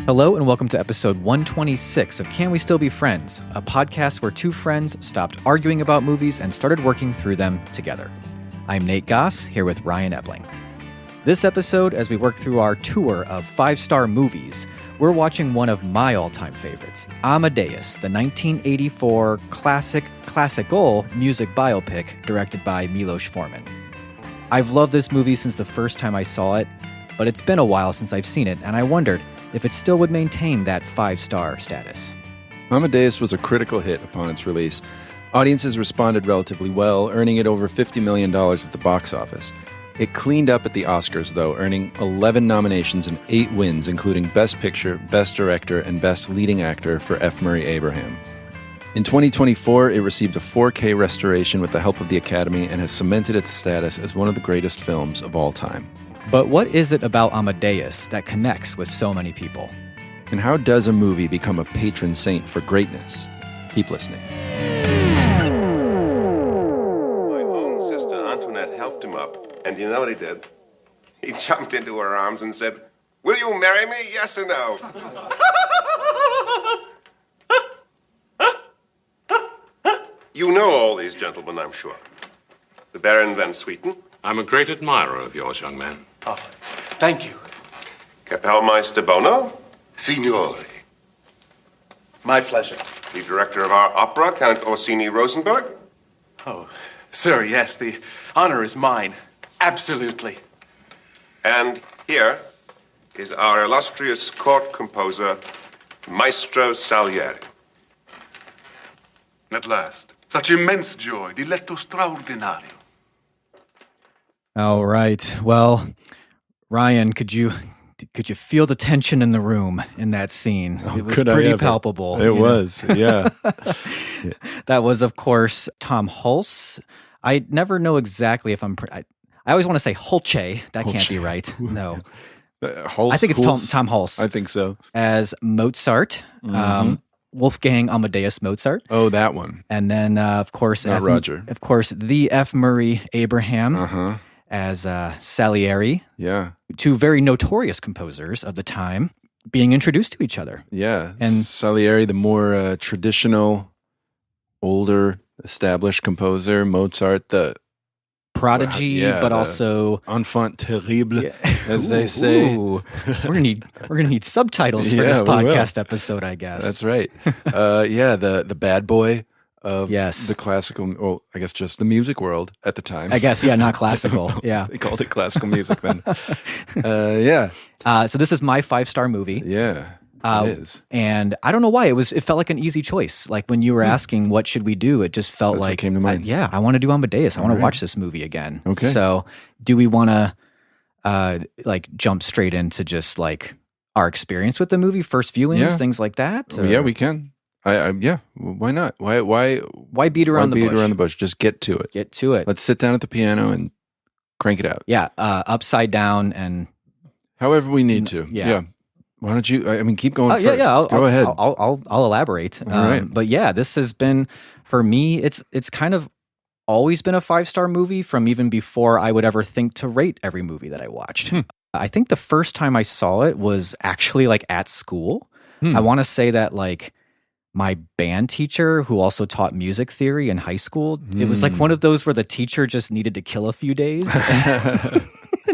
Hello and welcome to episode 126 of Can We Still Be Friends, a podcast where two friends stopped arguing about movies and started working through them together. I'm Nate Goss, here with Ryan Ebling. This episode, as we work through our tour of five-star movies, we're watching one of my all-time favorites, Amadeus, the 1984 classical music biopic directed by Milos Forman. I've loved this movie since the first time I saw it, but it's been a while since I've seen it, and I wondered if it still would maintain that five-star status. Amadeus was a critical hit upon its release. Audiences responded relatively well, earning it over $50 million at the box office. It cleaned up at the Oscars, though, earning 11 nominations and 8 wins, including Best Picture, Best Director, and Best Leading Actor for F. Murray Abraham. In 2024, it received a 4K restoration with the help of the Academy and has cemented its status as one of the greatest films of all time. But what is it about Amadeus that connects with so many people? And how does a movie become a patron saint for greatness? Keep listening. My own sister Antoinette helped him up, and you know what he did? He jumped into her arms and said, "Will you marry me, yes or no?" You know all these gentlemen, I'm sure. The Baron Van Swieten. I'm a great admirer of yours, young man. Oh, thank you. Kapellmeister Bono. Signore. My pleasure. The director of our opera, Count Orsini Rosenberg. Oh, sir, yes, the honor is mine. Absolutely. And here is our illustrious court composer, Maestro Salieri. At last. Such immense joy. Diletto straordinario. All right. Well, Ryan, could you feel the tension in the room in that scene? It was pretty palpable. It was, yeah. That was, of course, Tom Hulce. I never know exactly if I always want to say Hulce. That can't be right. No. Hulce, I think it's Tom Hulce. I think so. As Mozart. Wolfgang Amadeus Mozart. Oh, that one. And then, of course, Roger. Of course, the F. Murray Abraham as Salieri. Yeah. Two very notorious composers of the time being introduced to each other. Yeah. And Salieri, the more traditional, older, established composer. Mozart, the prodigy, but also enfant terrible, as they say. Ooh. We're gonna need subtitles for this podcast episode, I guess. That's right. The bad boy of the classical. Well, I guess just the music world at the time. I guess, not classical. Yeah, they called it classical music then. So this is my 5-star movie. Yeah. It is. And I don't know why it felt like an easy choice. Like when you were asking what should we do, it just felt like what came to mind. I want to do Amadeus. I want to watch this movie again. Okay. So do we want to jump straight into just like our experience with the movie, first viewings, things like that? Yeah, we can. Why not? Why beat around the bush? Just get to it. Get to it. Let's sit down at the piano and crank it out. Yeah, upside down and however we need to. Yeah. Why don't you? Keep going first. Go ahead. I'll elaborate. All right. But yeah, this has been for me. It's kind of always been a 5-star movie from even before I would ever think to rate every movie that I watched. I think the first time I saw it was actually like at school. I want to say that like my band teacher, who also taught music theory in high school, it was like one of those where the teacher just needed to kill a few days.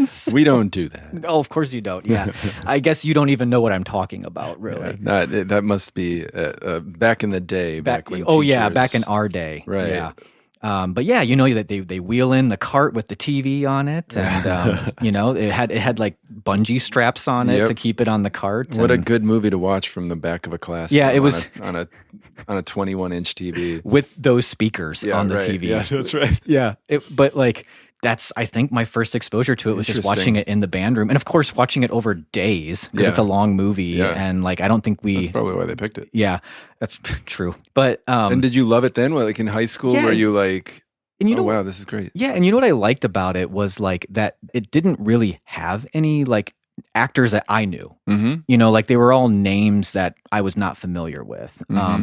So, we don't do that. No, of course you don't. Yeah. I guess you don't even know what I'm talking about, really. That must be back in the day. Back when back in our day. Right. Yeah. But yeah, that they wheel in the cart with the TV on it, and it had like bungee straps on it to keep it on the cart. What a good movie to watch from the back of a class. Yeah, it was on a 21-inch TV with those speakers on the TV. Yeah, that's right. Yeah, but like. That's, I think, my first exposure to it was just watching it in the band room. And of course, watching it over days because it's a long movie. Yeah. And like, I don't think That's probably why they picked it. Yeah, that's true. But and did you love it then? Like in high school, were you like, wow, this is great? Yeah. And you know what I liked about it was like that it didn't really have any like actors that I knew. Like they were all names that I was not familiar with.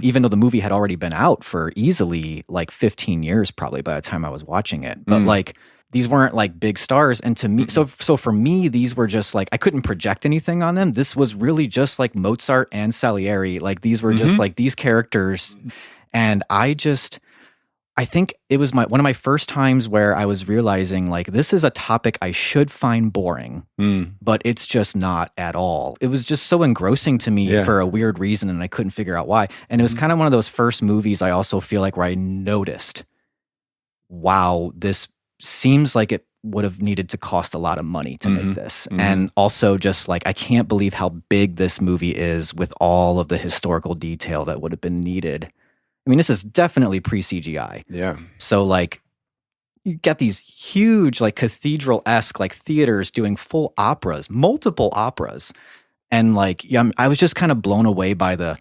Even though the movie had already been out for easily like 15 years probably by the time I was watching it. But like, these weren't like big stars. And to me, so for me, these were just like, I couldn't project anything on them. This was really just like Mozart and Salieri. Like these were just like these characters. And I think it was one of my first times where I was realizing like, this is a topic I should find boring, but it's just not at all. It was just so engrossing to me for a weird reason. And I couldn't figure out why. And it was kind of one of those first movies I also feel like where I noticed, wow, this seems like it would have needed to cost a lot of money to make this. And also just like, I can't believe how big this movie is with all of the historical detail that would have been needed. I mean, this is definitely pre-CGI. Yeah. So like, you get these huge, like cathedral-esque like theaters doing full operas, multiple operas. And like, I was just kind of blown away by the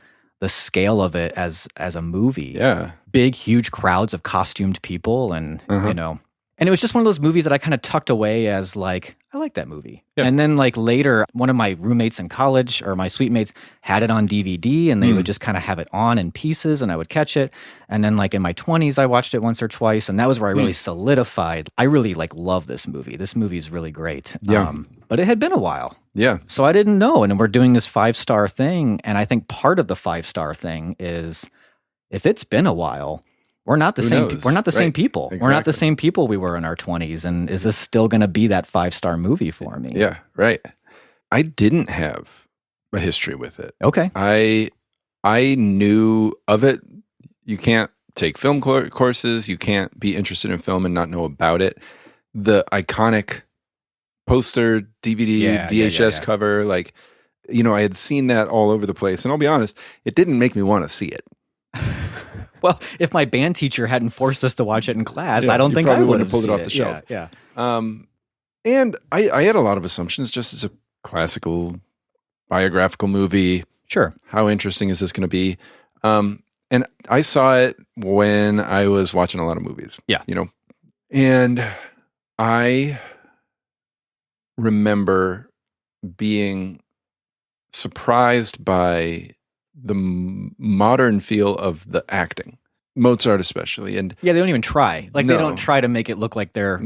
scale of it as a movie. Yeah. Big, huge crowds of costumed people and, you know, and it was just one of those movies that I kind of tucked away as like, I like that movie. Yeah. And then like later, one of my roommates in college or my suite mates had it on DVD and they would just kind of have it on in pieces and I would catch it. And then like in my 20s, I watched it once or twice and that was where I really solidified. I really like love this movie. This movie is really great. Yeah. But it had been a while. Yeah. So I didn't know. And we're doing this 5-star thing. And I think part of the 5-star thing is if it's been a while, we're not the same. We're not the same people. Exactly. We're not the same people we were in our 20s. And is this still going to be that 5-star movie for me? Yeah, right. I didn't have a history with it. Okay. I knew of it. You can't take film courses. You can't be interested in film and not know about it. The iconic poster, DVD, VHS cover, like, you know, I had seen that all over the place. And I'll be honest, it didn't make me want to see it. Well, if my band teacher hadn't forced us to watch it in class, I don't think I would have pulled it off the shelf. Yeah. And I had a lot of assumptions just as a classical biographical movie. Sure. How interesting is this going to be? And I saw it when I was watching a lot of movies. Yeah. You know, and I remember being surprised by the modern feel of the acting, Mozart especially, and they don't even try. Like they don't try to make it look like they're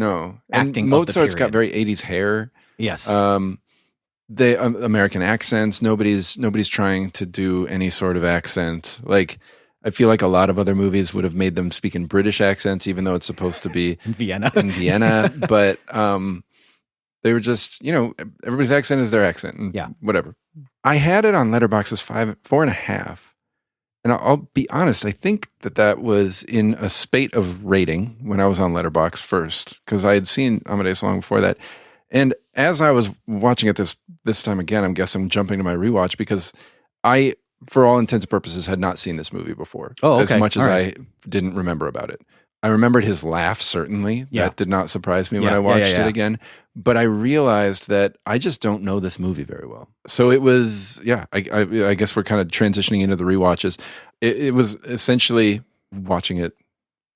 acting. And Mozart's got very 80s hair. Yes. The American accents. Nobody's trying to do any sort of accent. Like I feel like a lot of other movies would have made them speak in British accents, even though it's supposed to be in Vienna. But they were just, you know, everybody's accent is their accent. And whatever. I had it on Letterboxd as 4.5. And I'll be honest, I think that was in a spate of rating when I was on Letterboxd first, because I had seen Amadeus long before that. And as I was watching it this time again, I'm guessing I'm jumping to my rewatch because I, for all intents and purposes, had not seen this movie before. Oh, okay. As much as I didn't remember about it. I remembered his laugh, certainly. Yeah. That did not surprise me when I watched it again. But I realized that I just don't know this movie very well. So it was, I guess we're kind of transitioning into the rewatches. It was essentially watching it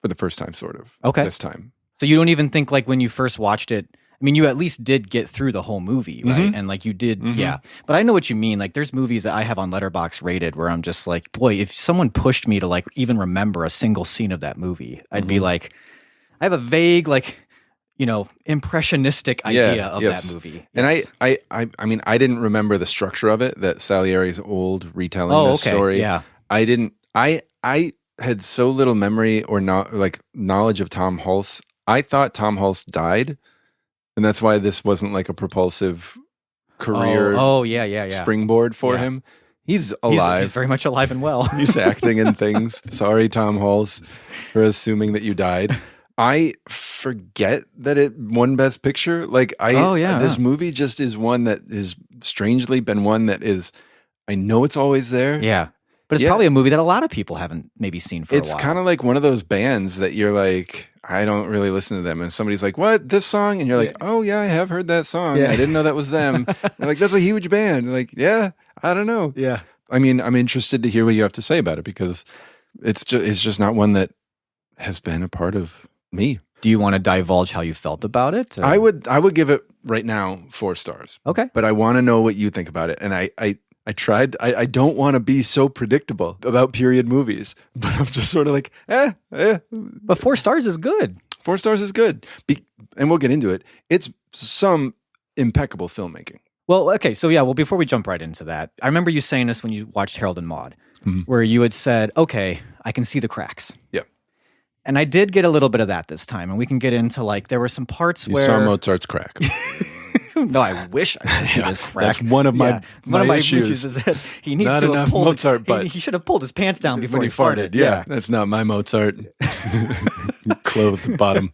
for the first time, sort of, this time. So you don't even think like when you first watched it, I mean, you at least did get through the whole movie, right? Mm-hmm. And like you did, But I know what you mean. Like there's movies that I have on Letterboxd rated where I'm just like, boy, if someone pushed me to like even remember a single scene of that movie, I'd be like, I have a vague, like, you know, impressionistic idea of that movie. And I mean, I didn't remember the structure of it, that Salieri's old retelling this story. Yeah. I had so little memory or not like knowledge of Tom Hulse. I thought Tom Hulse died. And that's why this wasn't like a propulsive career springboard for him. He's alive. He's very much alive and well. He's acting in things. Sorry, Tom Hulse, for assuming that you died. I forget that it won Best Picture. Like this movie just is one that is strangely been one that is, I know it's always there. Yeah. But it's probably a movie that a lot of people haven't maybe seen for a while. It's kind of like one of those bands that you're like, I don't really listen to them. And somebody's like, what, this song? And you're like, oh yeah, I have heard that song. I didn't know that was them. They're like, that's a huge band. Like, yeah, I don't know. Yeah. I mean, I'm interested to hear what you have to say about it because it's just not one that has been a part of me. Do you want to divulge how you felt about it? Or? I would give it right now 4 stars. Okay. But I want to know what you think about it. And I tried. I don't want to be so predictable about period movies, but I'm just sort of like, But 4 stars is good. 4 stars is good. And we'll get into it. It's some impeccable filmmaking. Well, okay, so yeah, before we jump right into that, I remember you saying this when you watched Harold and Maude, where you had said, okay, I can see the cracks. Yeah. And I did get a little bit of that this time, and we can get into, like, there were some parts where... You saw Mozart's crack. No, I wish I could see his crack. That's one of my issues. Is that he needs not to enough have pulled, Mozart, but... He should have pulled his pants down before when he farted. Yeah, that's not my Mozart. Clothed bottom.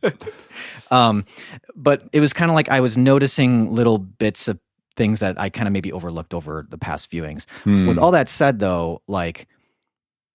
But it was kind of like I was noticing little bits of things that I kind of maybe overlooked over the past viewings. With all that said, though, like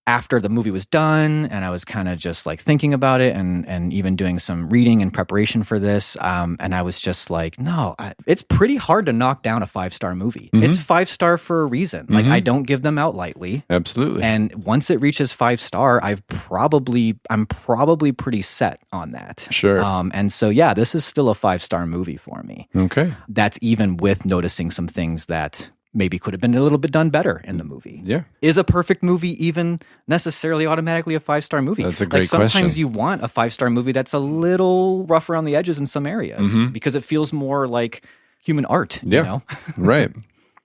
after the movie was done and I was kind of just like thinking about it and even doing some reading in preparation for this, and I was just like, no, it's pretty hard to knock down a 5-star movie. It's 5-star for a reason. Like I don't give them out lightly. Absolutely. And once it reaches 5-star, I'm probably pretty set on that. Sure. And so yeah, this is still a 5-star movie for me. Okay. That's even with noticing some things that maybe could have been a little bit done better in the movie. Yeah. Is a perfect movie even necessarily automatically a 5-star movie? That's a great sometimes question. You want a 5-star movie that's a little rough around the edges in some areas because it feels more like human art. Yeah. You know? Right.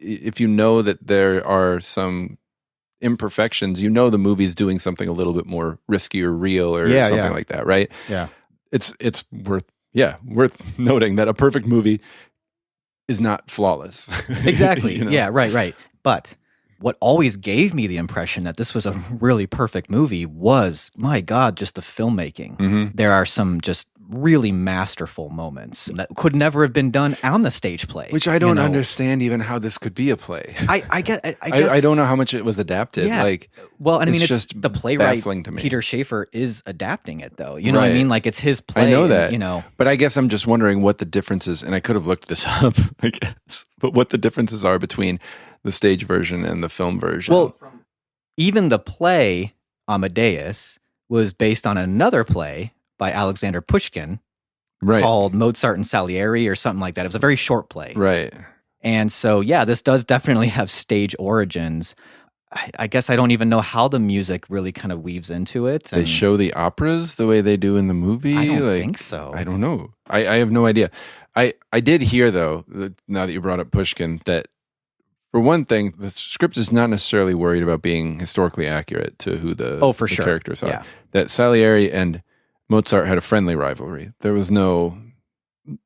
If you know that there are some imperfections, you know the movie's doing something a little bit more risky or real or something like that, right? Yeah. It's worth noting that a perfect movie is not flawless. Exactly. You know? Yeah, right. But what always gave me the impression that this was a really perfect movie was, my God, just the filmmaking. There are some just really masterful moments that could never have been done on the stage play. Which I don't understand even how this could be a play. I guess I don't know how much it was adapted. Yeah. Like, well, and I mean, it's just the playwright baffling to me. Peter Schaefer is adapting it, though. You know what I mean? Like, it's his play. I know that. And, you know, but I guess I'm just wondering what the differences, and I could have looked this up, I guess, but what the differences are between the stage version and the film version. Well, even the play Amadeus was based on another play by Alexander Pushkin called Mozart and Salieri or something like that. It was a very short play. Right. And so, yeah, this does definitely have stage origins. I guess I don't even know how the music really kind of weaves into it. They show the operas the way they do in the movie? I don't think so. I don't know. I have no idea. I did hear, though, now that you brought up Pushkin, that for one thing, the script is not necessarily worried about being historically accurate to who the characters are. Yeah. That Salieri and Mozart had a friendly rivalry. There was no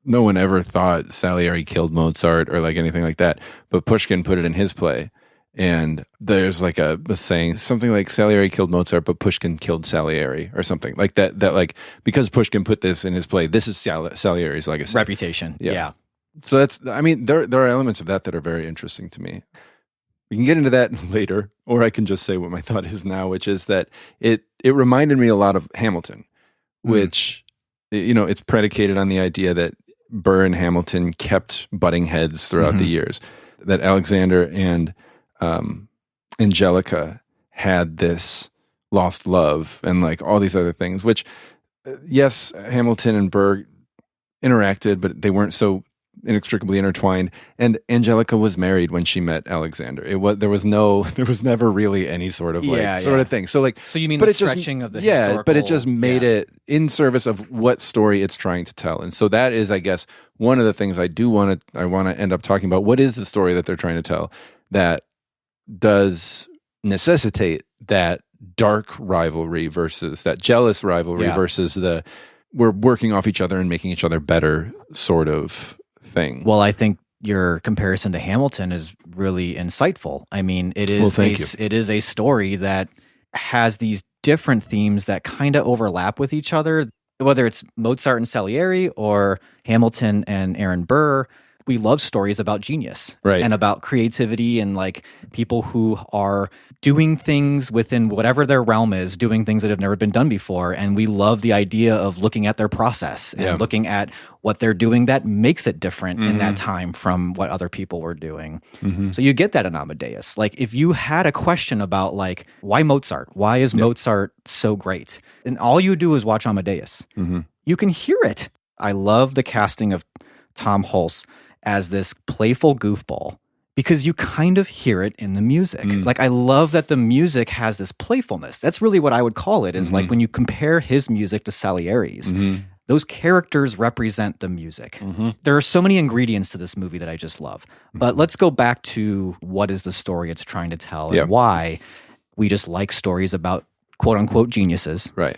one ever thought Salieri killed Mozart or like anything like that. But Pushkin put it in his play. And there's like a saying, something like Salieri killed Mozart, but Pushkin killed Salieri or something like that. That like, because Pushkin put this in his play, this is Salieri's legacy. Reputation. Yeah. So that's, I mean, there are elements of that are very interesting to me. We can get into that later, or I can just say what my thought is now, which is that it reminded me a lot of Hamilton, which, you know, it's predicated on the idea that Burr and Hamilton kept butting heads throughout the years, that Alexander and Angelica had this lost love and like all these other things, which, yes, Hamilton and Burr interacted, but they weren't so inextricably intertwined. And Angelica was married when she met Alexander. There was never really any sort of sort of thing. So like, so you mean the stretching of the historical, but it just made it in service of what story it's trying to tell. And so that is, I guess, one of the things I want to end up talking about. What is the story that they're trying to tell that does necessitate that dark rivalry versus that jealous rivalry versus the we're working off each other and making each other better sort of thing? Well, I think your comparison to Hamilton is really insightful. I mean, it is it is a story that has these different themes that kind of overlap with each other, whether it's Mozart and Salieri or Hamilton and Aaron Burr. We love stories about genius and about creativity and like people who are doing things within whatever their realm is, doing things that have never been done before. And we love the idea of looking at their process and looking at what they're doing that makes it different in that time from what other people were doing. So you get that in Amadeus. Like if you had a question about like, why Mozart? Why is Mozart so great? And all you do is watch Amadeus. You can hear it. I love the casting of Tom Hulce as this playful goofball because you kind of hear it in the music. Like I love that the music has this playfulness. That's really what I would call it, is like when you compare his music to Salieri's, those characters represent the music. There are so many ingredients to this movie that I just love. But let's go back to what is the story it's trying to tell and why we just like stories about quote unquote geniuses. Right.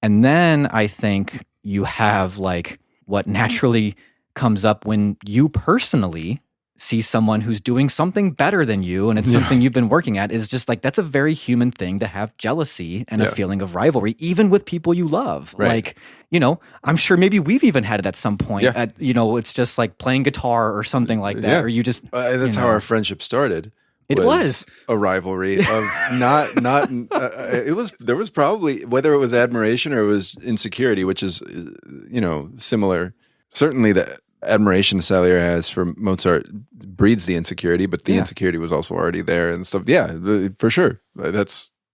And then I think you have like what naturally comes up when you personally see someone who's doing something better than you and it's something you've been working at, is just like, that's a very human thing to have jealousy and a feeling of rivalry, even with people you love. Right. Like, you know, I'm sure maybe we've even had it at some point at, you know, it's just like playing guitar or something like that, or you just, that's how our friendship started. It was a rivalry of there was probably, whether it was admiration or it was insecurity, which is, you know, similar. Certainly the admiration Salieri has for Mozart breeds the insecurity, but the insecurity was also already there and stuff. Yeah, for sure.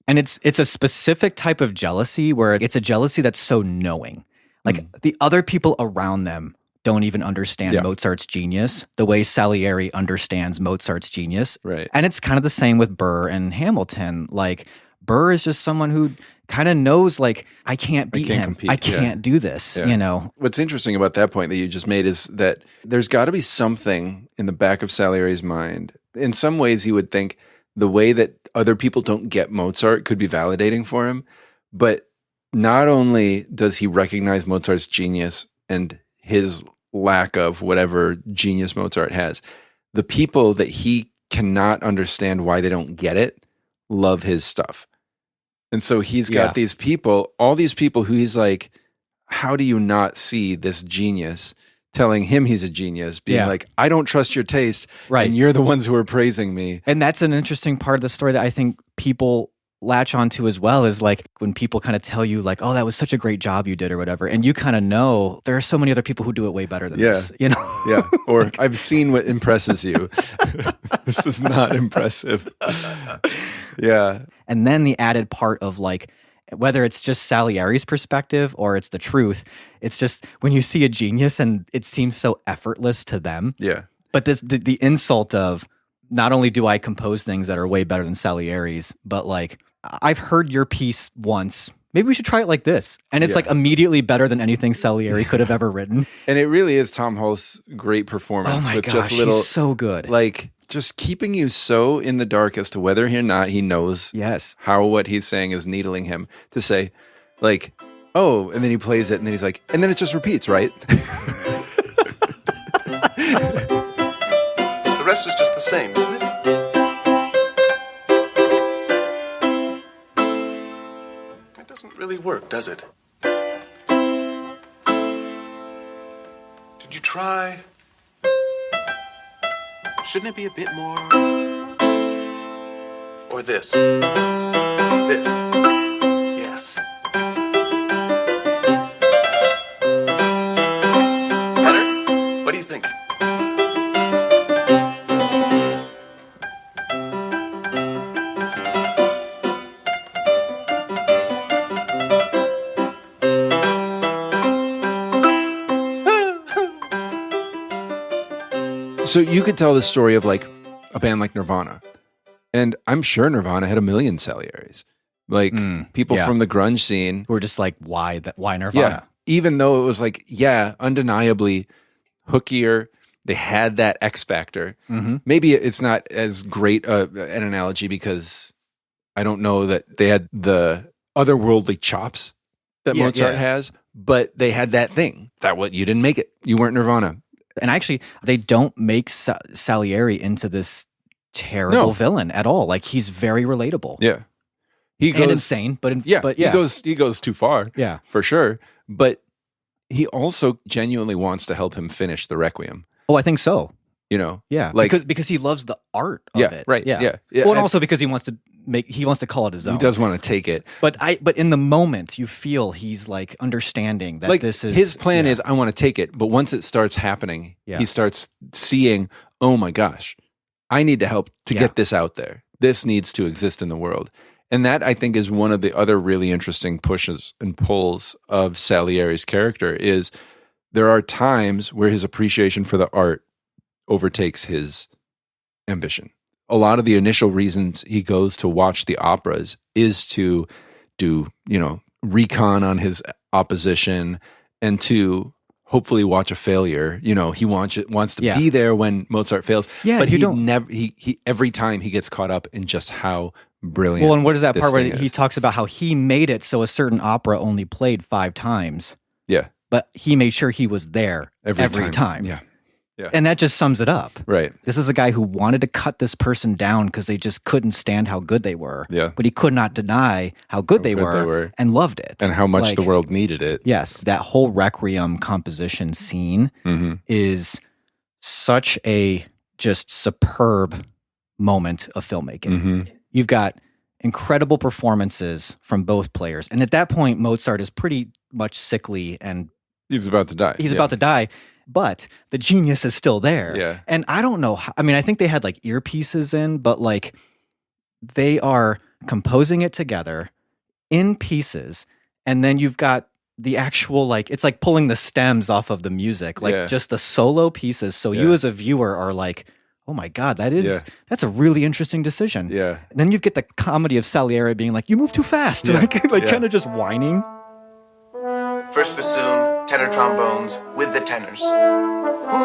And it's a specific type of jealousy where it's a jealousy that's so knowing. Like the other people around them don't even understand Mozart's genius the way Salieri understands Mozart's genius. Right. And it's kind of the same with Burr and Hamilton. Like Burr is just someone who kind of knows, like, I can't beat him. Compete. I can't do this, you know? What's interesting about that point that you just made is that there's got to be something in the back of Salieri's mind. In some ways, he would think the way that other people don't get Mozart could be validating for him. But not only does he recognize Mozart's genius and his lack of whatever genius Mozart has, the people that he cannot understand why they don't get it love his stuff. And so he's got these people, all these people who he's like, how do you not see this genius? Telling him he's a genius, being like, I don't trust your taste, and you're the ones who are praising me. And that's an interesting part of the story that I think people latch onto as well, is like when people kind of tell you like, oh, that was such a great job you did or whatever. And you kind of know there are so many other people who do it way better than this, you know? Or I've seen what impresses you. This is not impressive. And then the added part of like, whether it's just Salieri's perspective or it's the truth, it's just when you see a genius and it seems so effortless to them. But the insult of, not only do I compose things that are way better than Salieri's, but like, I've heard your piece once. Maybe we should try it like this. And it's like immediately better than anything Salieri could have ever written. And it really is Tom Hulce's great performance. Oh my with gosh, just little, he's so good. Like, just keeping you so in the dark as to whether or not he knows how what he's saying is needling him, to say, like, oh, and then he plays it, and then he's like, and then it just repeats, right? The rest is just the same, isn't it? It doesn't really work, does it? Did you try? Shouldn't it be a bit more? Or this? This? Yes. Better? What do you think? So you could tell the story of like a band like Nirvana, and I'm sure Nirvana had a million Salieris, like people from the grunge scene who were just like, why Nirvana? Even though it was like, undeniably hookier, they had that X factor. Maybe it's not as great an analogy because I don't know that they had the otherworldly chops that Mozart has, but they had that thing that you didn't make it. You weren't Nirvana. And actually, they don't make Salieri into this terrible villain at all. Like, he's very relatable. He goes insane, but he goes too far. For sure. But he also genuinely wants to help him finish the Requiem. Oh, I think so. You know, like because he loves the art of it. Right. Well, and also because he wants to call it his own. He does want to take it. But in the moment, you feel he's like understanding that, like, this is his plan is, I want to take it. But once it starts happening, he starts seeing, oh my gosh, I need to help to get this out there. This needs to exist in the world. And that, I think, is one of the other really interesting pushes and pulls of Salieri's character, is there are times where his appreciation for the art overtakes his ambition. A lot of the initial reasons he goes to watch the operas is to do, recon on his opposition and to hopefully watch a failure. He wants to be there when Mozart fails. Yeah, but he every time he gets caught up in just how brilliant. Well, and what is that part where he talks about how he made it so a certain opera only played 5 times? Yeah. But he made sure he was there every time. Yeah. Yeah. And that just sums it up. Right. This is a guy who wanted to cut this person down because they just couldn't stand how good they were. Yeah. But he could not deny how good they were and loved it. And how much the world needed it. Yes. That whole Requiem composition scene is such a just superb moment of filmmaking. You've got incredible performances from both players. And at that point, Mozart is pretty much sickly and he's about to die. He's about to die. But the genius is still there. Yeah. And I don't know. I think they had like earpieces in, but like they are composing it together in pieces. And then you've got the actual, like, it's like pulling the stems off of the music, like just the solo pieces. So you as a viewer are like, oh my God, that's a really interesting decision. Yeah. And then you get the comedy of Salieri being like, you move too fast. Kind of just whining. First bassoon, tenor trombones with the tenors. Not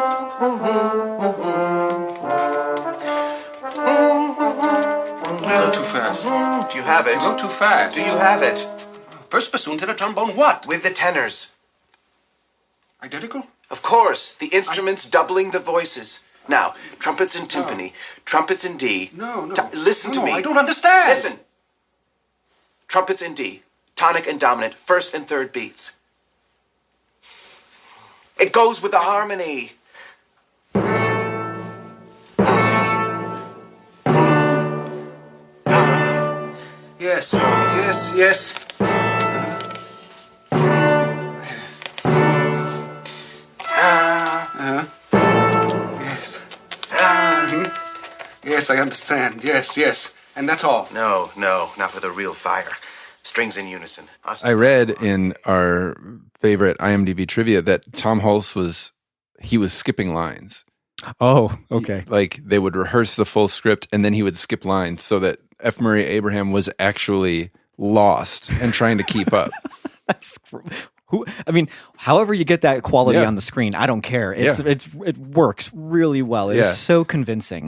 too fast. Do you have it? Not too fast. Do you have it? First bassoon, tenor trombone, what? With the tenors. Identical? Of course, the instruments doubling the voices. Now, trumpets and timpani, trumpets in D. No. Listen to me. I don't understand. Listen. Trumpets in D, tonic and dominant, first and third beats. It goes with the harmony. Yes. Yes, I understand. Yes. And that's all. No, not with a real fire. Strings in unison. I read in our favorite IMDb trivia that Tom Hulce was skipping lines. Oh, okay. Like they would rehearse the full script and then he would skip lines so that F. Murray Abraham was actually lost and trying to keep up. However you get that quality on the screen, I don't care. It works really well. It's so convincing.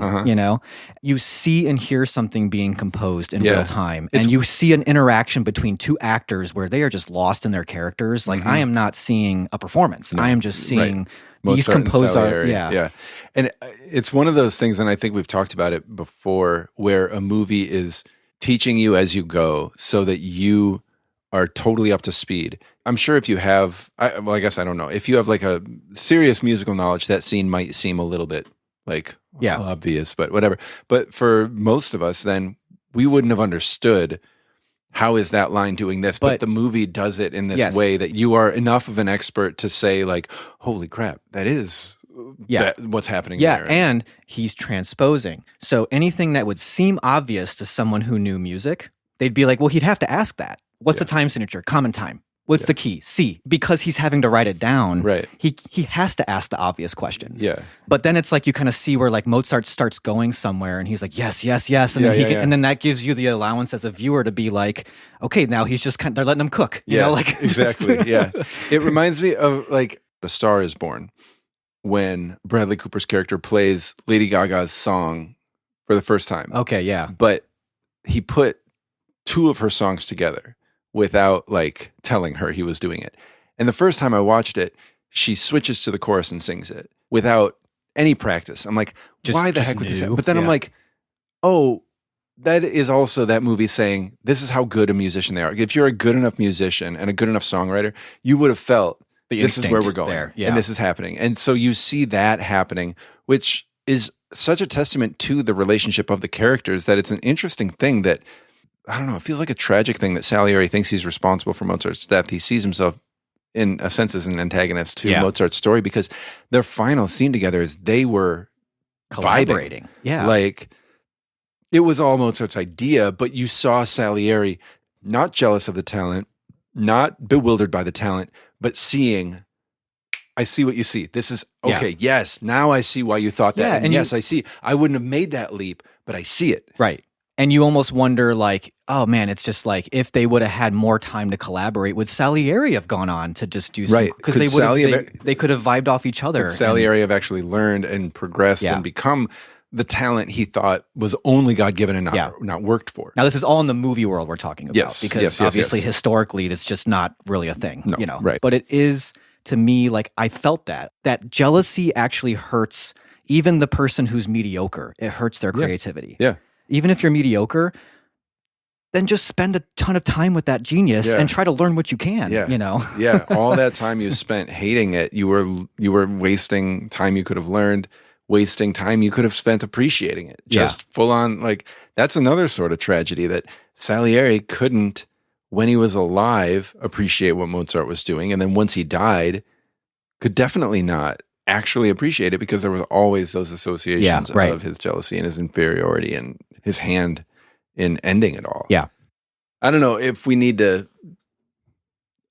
You see and hear something being composed in real time, and you see an interaction between two actors where they are just lost in their characters. Like I am not seeing a performance. I am just seeing these composers. Yeah. And it's one of those things, and I think we've talked about it before, where a movie is teaching you as you go so that you are totally up to speed. I'm sure if you have, I guess I don't know, if you have like a serious musical knowledge, that scene might seem a little bit like obvious, but whatever. But for most of us, then we wouldn't have understood how is that line doing this, but the movie does it in this way that you are enough of an expert to say like, holy crap, that is what's happening there. And he's transposing. So anything that would seem obvious to someone who knew music, they'd be like, well, he'd have to ask that. What's the time signature? Common time. What's the key? C. Because he's having to write it down, he has to ask the obvious questions. Yeah. But then it's like you kind of see where like Mozart starts going somewhere and he's like, yes. And then and then that gives you the allowance as a viewer to be like, okay, now he's just they're letting him cook. You know, like exactly. It reminds me of like A Star Is Born when Bradley Cooper's character plays Lady Gaga's song for the first time. Okay, yeah. But he put 2 of her songs together without like telling her he was doing it. And the first time I watched it, she switches to the chorus and sings it without any practice. I'm like, why the heck would this happen? But then I'm like, oh, that is also that movie saying this is how good a musician they are. If you're a good enough musician and a good enough songwriter, you would have felt this is where we're going and this is happening. And so you see that happening, which is such a testament to the relationship of the characters that it's an interesting thing that, I don't know, it feels like a tragic thing that Salieri thinks he's responsible for Mozart's death. He sees himself in a sense as an antagonist to Mozart's story because their final scene together is they were collaborating. Vibing. Yeah. Like it was all Mozart's idea, but you saw Salieri not jealous of the talent, not bewildered by the talent, but seeing, I see what you see. This is okay. Yes. Now I see why you thought that. And yes, I see. I wouldn't have made that leap, but I see it. Right. And you almost wonder, like, oh man, it's just like if they would have had more time to collaborate, would Salieri have gone on to just do some? Because they could have vibed off each other. Could Salieri have actually learned and progressed and become the talent he thought was only God-given and not worked for. Now, this is all in the movie world we're talking about, because obviously historically it's just not really a thing, Right. But it is, to me, like I felt that jealousy actually hurts even the person who's mediocre. It hurts their creativity. Yeah. Even if you're mediocre, then just spend a ton of time with that genius and try to learn what you can, Yeah, all that time you spent hating it, you were wasting time you could have learned, wasting time you could have spent appreciating it. Just full on, like, that's another sort of tragedy, that Salieri couldn't, when he was alive, appreciate what Mozart was doing, and then once he died, could definitely not actually appreciate it, because there was always those associations of his jealousy and his inferiority and his hand in ending it all. Yeah. I don't know if we need to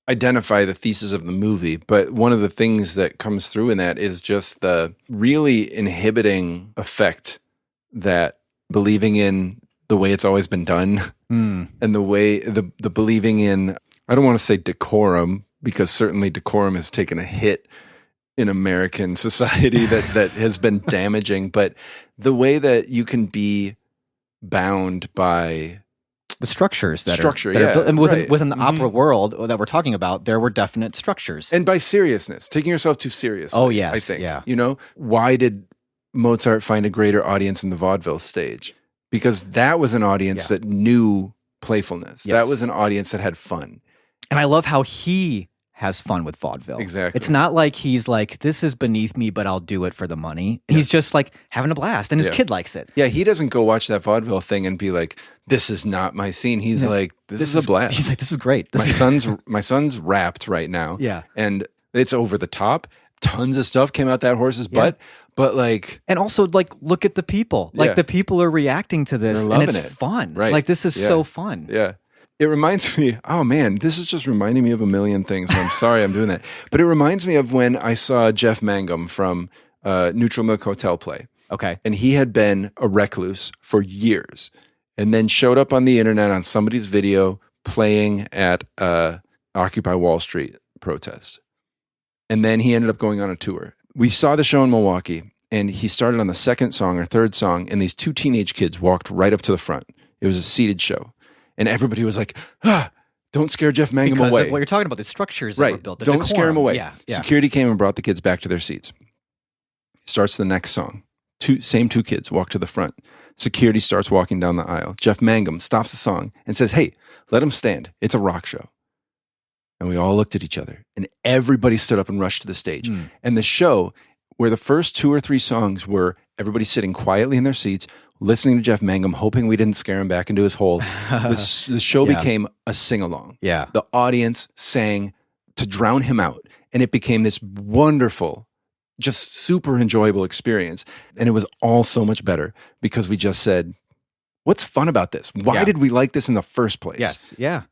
identify the thesis of the movie, but one of the things that comes through in that is just the really inhibiting effect that believing in the way it's always been done and the way the believing in, I don't want to say decorum, because certainly decorum has taken a hit in American society that has been damaging, but the way that you can be bound by the structures that structure, are and within the opera world that we're talking about, there were definite structures. And by seriousness, taking yourself too seriously. Oh, yes. I think. Yeah. Why did Mozart find a greater audience in the vaudeville stage? Because that was an audience that knew playfulness. Yes. That was an audience that had fun. And I love how he has fun with vaudeville. Exactly. It's not like he's like, this is beneath me, but I'll do it for the money. He's just like having a blast, and his kid likes it. Yeah, he doesn't go watch that vaudeville thing and be like, this is not my scene. He's like, this is a blast. He's like, this is great. My son's rapped right now. Yeah. And it's over the top. Tons of stuff came out that horse's butt. But like, and also like, look at the people. Like the people are reacting to this, and it's fun. Right. Like, this is so fun. Yeah. It reminds me, oh man, this is just reminding me of a million things. I'm sorry I'm doing that. But it reminds me of when I saw Jeff Mangum from Neutral Milk Hotel play. Okay. And he had been a recluse for years, and then showed up on the internet on somebody's video playing at Occupy Wall Street protest. And then he ended up going on a tour. We saw the show in Milwaukee, and he started on the second song or third song, and these two teenage kids walked right up to the front. It was a seated show. And everybody was like, don't scare Jeff Mangum because away. Of what you're talking about, the structures that were built. The Don't scare him away. Yeah. Security came and brought the kids back to their seats. Starts the next song. Same two kids walk to the front. Security starts walking down the aisle. Jeff Mangum stops the song and says, hey, let him stand. It's a rock show. And we all looked at each other, and everybody stood up and rushed to the stage. And the show, where the first 2 or 3 songs were everybody sitting quietly in their seats, listening to Jeff Mangum, hoping we didn't scare him back into his hole, the show became a sing-along. Yeah. The audience sang to drown him out, and it became this wonderful, just super enjoyable experience. And it was all so much better because we just said, what's fun about this? Why did we like this in the first place? Yes. Yeah.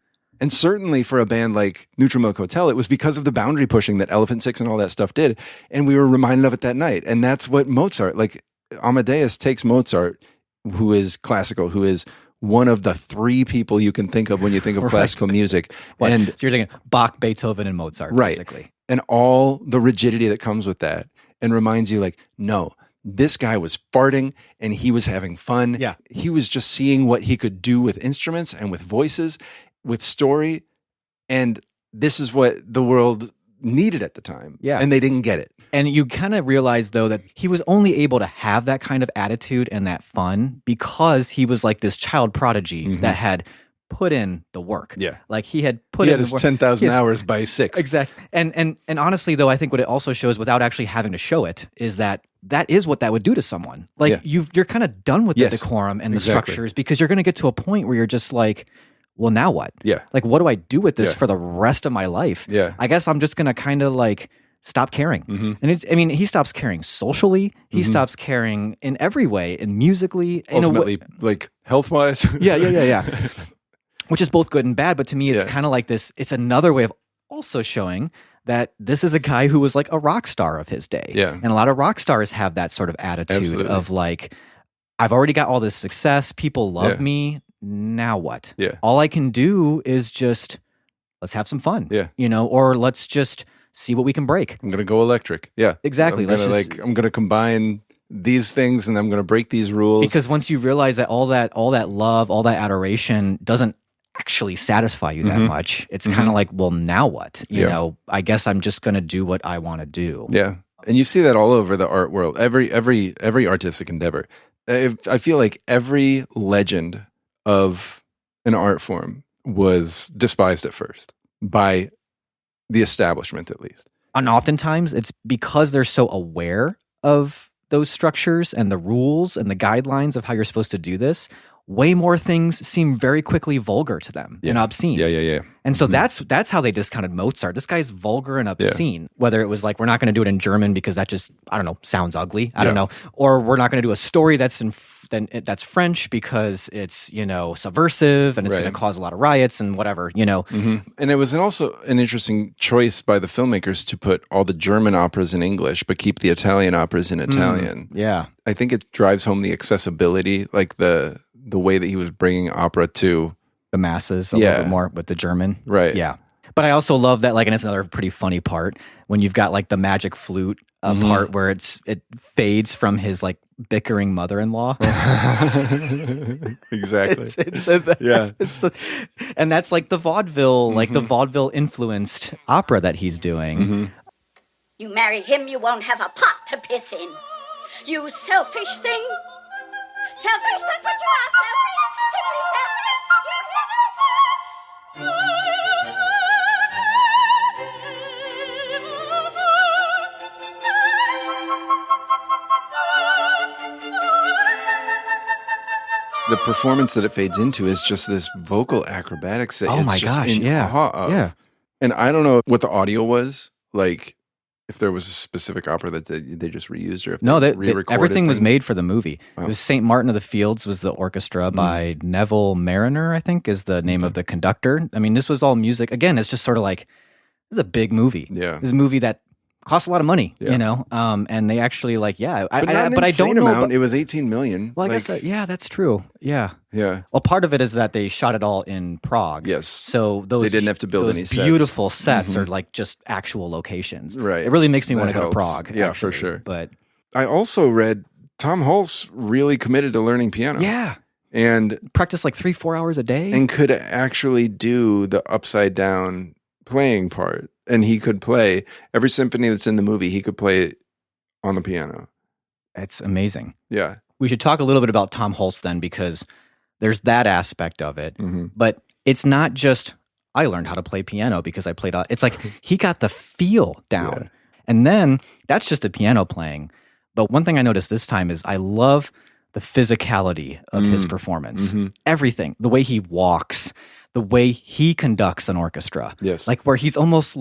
And certainly for a band like Neutral Milk Hotel, it was because of the boundary pushing that Elephant Six and all that stuff did. And we were reminded of it that night. And that's what Mozart, like Amadeus takes Mozart, who is classical, who is one of the 3 people you can think of when you think of classical music. And so you're thinking Bach, Beethoven, and Mozart, basically. And all the rigidity that comes with that, and reminds you like, no, this guy was farting and he was having fun. Yeah. He was just seeing what he could do with instruments and with voices, with story. And this is what the world needed at the time. Yeah. And they didn't get it. And you kind of realize, though, that he was only able to have that kind of attitude and that fun because he was like this child prodigy that had put in the work. Yeah. Like he had put He in had the his work. 10,000 hours by 6. Exactly. And honestly, though, I think what it also shows, without actually having to show it, is that is what that would do to someone. Like you're kind of done with the decorum and the structures, because you're going to get to a point where you're just like, well, now what? Yeah. Like, what do I do with this for the rest of my life? Yeah. I guess I'm just going to kind of like stop caring. And he stops caring socially. He stops caring in every way, and musically. Ultimately, like health-wise. Yeah. Which is both good and bad. But to me, it's kind of like this. It's another way of also showing that this is a guy who was like a rock star of his day. Yeah. And a lot of rock stars have that sort of attitude of like, I've already got all this success. People love Yeah. me. Now what? Yeah. All I can do is just let's have some fun. Yeah. Or let's just see what we can break. I'm gonna go electric. Yeah, Exactly. I'm gonna combine these things, and I'm gonna break these rules. Because once you realize that all that love, all that adoration doesn't actually satisfy you that much, it's kind of like, well, now what? I guess I'm just gonna do what I want to do. Yeah, and you see that all over the art world. Every artistic endeavor. I feel like every legend of an art form was despised at first by the establishment, at least. And oftentimes it's because they're so aware of those structures and the rules and the guidelines of how you're supposed to do this. Way more things seem very quickly vulgar to them and obscene. Yeah. And so that's how they discounted Mozart. This guy's vulgar and obscene. Whether it was like, we're not going to do it in German because that just, I don't know, sounds ugly. I don't know. Or we're not going to do a story that's that's French because it's, subversive and it's going to cause a lot of riots and whatever, And it was also an interesting choice by the filmmakers to put all the German operas in English, but keep the Italian operas in Italian. Yeah. I think it drives home the accessibility, like the way that he was bringing opera to the masses a little bit more with the German. Right. Yeah. But I also love that, and it's another pretty funny part when you've got the magic flute part where it fades from his bickering mother-in-law. Exactly. And that's the vaudeville, the vaudeville influenced opera that he's doing. You marry him, you won't have a pot to piss in. You selfish thing. Selfish, that's what you are, selfish. Simply The performance that it fades into is just this vocal acrobatics that Oh it's my just gosh, in yeah. awe of. Yeah. And I don't know what the audio was, if there was a specific opera that they just reused, or if they re-recorded everything was things. made for the movie. Wow. It was St. Martin of the Fields was the orchestra by Neville Mariner, I think is the name of the conductor. I mean, this was all music. Again, it's just sort of this is a big movie. Yeah. This is a movie that costs a lot of money, Yeah. and they actually But I don't know. amount. It was 18 million. Well, I guess that's true. Yeah. Yeah. Well, part of it is that they shot it all in Prague. Yes. So They didn't have to build those any sets. beautiful sets are just actual locations. Right. It really makes me That want to go to helps. Prague. Yeah, actually. for sure. But I also read Tom Hulce really committed to learning piano. yeah, And practice 3-4 hours a day. and could actually do the upside down playing part. And he could play every symphony that's in the movie, he could play on the piano. It's amazing. Yeah. We should talk a little bit about Tom Hulce then, because there's that aspect of it. But it's not just, I learned how to play piano because I played. It's he got the feel down. Yeah. And then that's just the piano playing. But one thing I noticed this time is I love the physicality of his performance. Everything, the way he walks, the way he conducts an orchestra. Yes. Where he's almost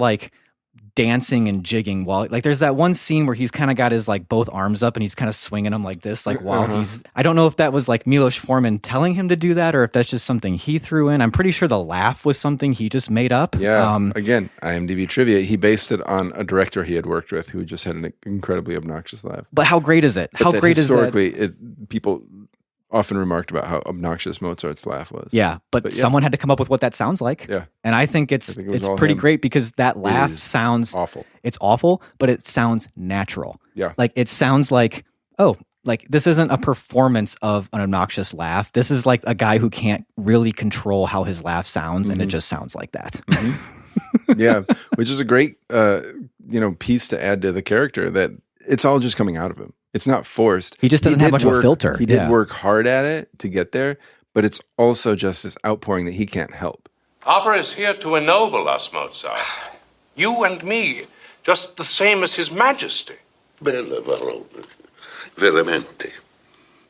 dancing and jigging while there's that one scene where he's kind of got his both arms up and he's kind of swinging them like this while he's, I don't know if that was Milos Forman telling him to do that or if that's just something he threw in. I'm pretty sure the laugh was something he just made up. Yeah. Again, IMDb trivia. He based it on a director he had worked with who just had an incredibly obnoxious laugh. But how great is it? How But great is that? historically, people often remarked about how obnoxious Mozart's laugh was. Yeah, but someone had to come up with what that sounds like. Yeah. And I think it's I think it was all pretty him. great because that laugh sounds awful. It's awful, but it sounds natural. Yeah. It sounds this isn't a performance of an obnoxious laugh. This is a guy who can't really control how his laugh sounds, and it just sounds like that. Yeah, which is a great piece to add to the character, that it's all just coming out of him. It's not forced. He just doesn't have much of a filter. He did work hard at it to get there, but it's also just this outpouring that he can't help. Opera is here to ennoble us, Mozart. You and me, just the same as His Majesty. Bella Barone. Veramente.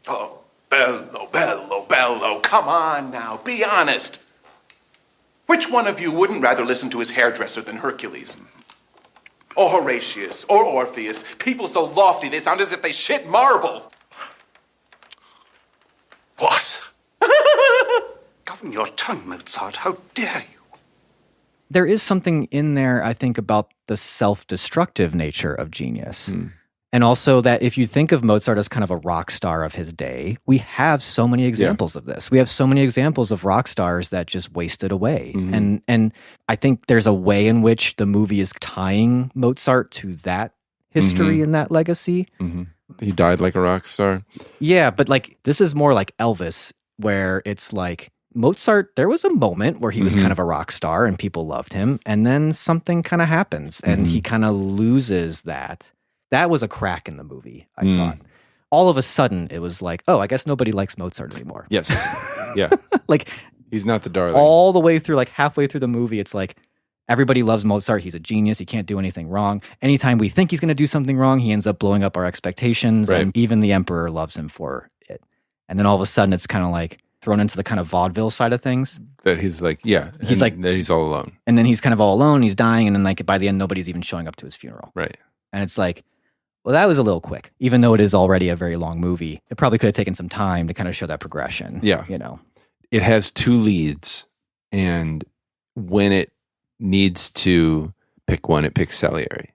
Oh, bello. Come on now, be honest. Which one of you wouldn't rather listen to his hairdresser than Hercules? Or Horatius, or Orpheus. People so lofty they sound as if they shit marble. What? Govern your tongue, Mozart. How dare you? There is something in there, I think, about the self-destructive nature of genius. And also that if you think of Mozart as kind of a rock star of his day, we have so many examples of this. We have so many examples of rock stars that just wasted away. And I think there's a way in which the movie is tying Mozart to that history and that legacy. He died like a rock star. Yeah, but like this is more like Elvis, where it's like Mozart, there was a moment where he was kind of a rock star and people loved him, and then something kind of happens and he kind of loses that. That was a crack in the movie, I thought. All of a sudden, it was like, oh, I guess nobody likes Mozart anymore. Yes. Yeah. Like, he's not the darling. All the way through, like halfway through the movie, it's like, everybody loves Mozart. He's a genius. He can't do anything wrong. Anytime we think he's going to do something wrong, he ends up blowing up our expectations. Right. And even the emperor loves him for it. And then all of a sudden, it's kind of like thrown into the kind of vaudeville side of things. That he's like, he's like, that he's all alone. And then he's kind of all alone. He's dying. And then like by the end, nobody's even showing up to his funeral. Right. And it's like, well, that was a little quick. Even though it is already a very long movie, it probably could have taken some time to kind of show that progression. Yeah. You know, it has two leads. And when it needs to pick one, it picks Salieri.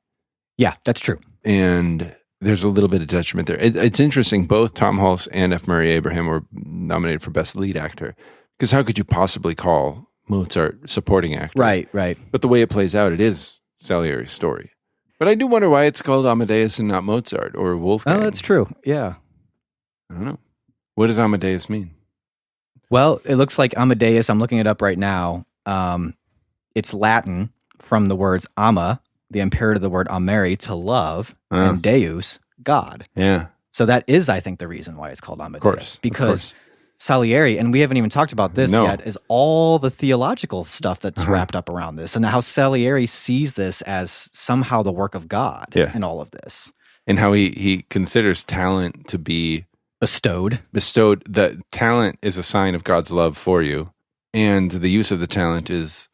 Yeah, that's true. And there's a little bit of detriment there. It's interesting. Both Tom Hulce and F. Murray Abraham were nominated for Best Lead Actor. Because how could you possibly call Mozart supporting actor? Right, right. But the way it plays out, it is Salieri's story. But I do wonder why it's called Amadeus and not Mozart or Wolfgang. Oh, that's true. Yeah. I don't know. What does Amadeus mean? Well, it looks like Amadeus, I'm looking it up right now. It's Latin from the words ama, the imperative of the word amere, to love, and deus, God. Yeah. So that is, I think, the reason why it's called Amadeus. Of course. Because Salieri, and we haven't even talked about this yet, is all the theological stuff that's wrapped up around this, and how Salieri sees this as somehow the work of God in all of this. And how he considers talent to be bestowed. That talent is a sign of God's love for you, and the use of the talent is